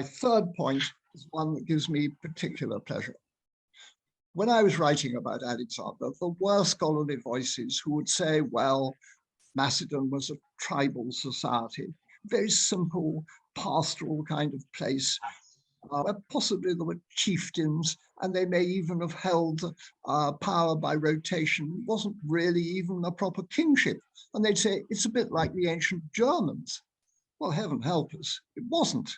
third point is one that gives me particular pleasure. When I was writing about Alexander, there were scholarly voices who would say, well, Macedon was a tribal society, very simple, pastoral kind of place, where possibly there were chieftains, and they may even have held power by rotation. It wasn't really even a proper kingship. And they'd say, it's a bit like the ancient Germans. Well, heaven help us, it wasn't.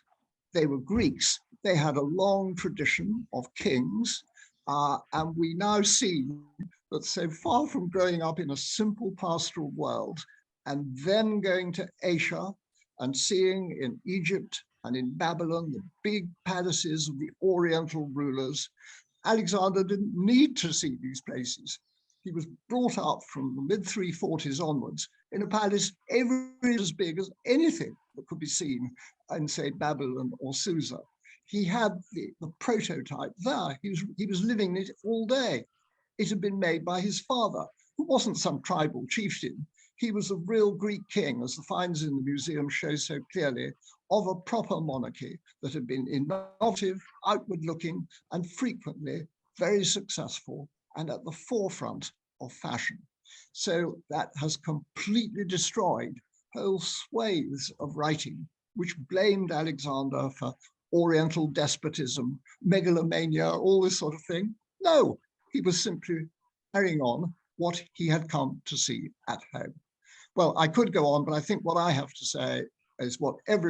They were Greeks. They had a long tradition of kings, and we now see that so far from growing up in a simple pastoral world and then going to Asia and seeing in Egypt and in Babylon the big palaces of the Oriental rulers, Alexander didn't need to see these places. He was brought up from the mid-340s onwards in a palace every as big as anything that could be seen in, say, Babylon or Susa. He had the prototype there. He was living it all day. It had been made by his father, who wasn't some tribal chieftain. He was a real Greek king, as the finds in the museum show so clearly, of a proper monarchy that had been innovative, outward-looking, and frequently very successful and at the forefront of fashion. So that has completely destroyed whole swathes of writing, which blamed Alexander for Oriental despotism, megalomania, all this sort of thing. No, he was simply carrying on what he had come to see at home. Well, I could go on, but I think what I have to say is what everybody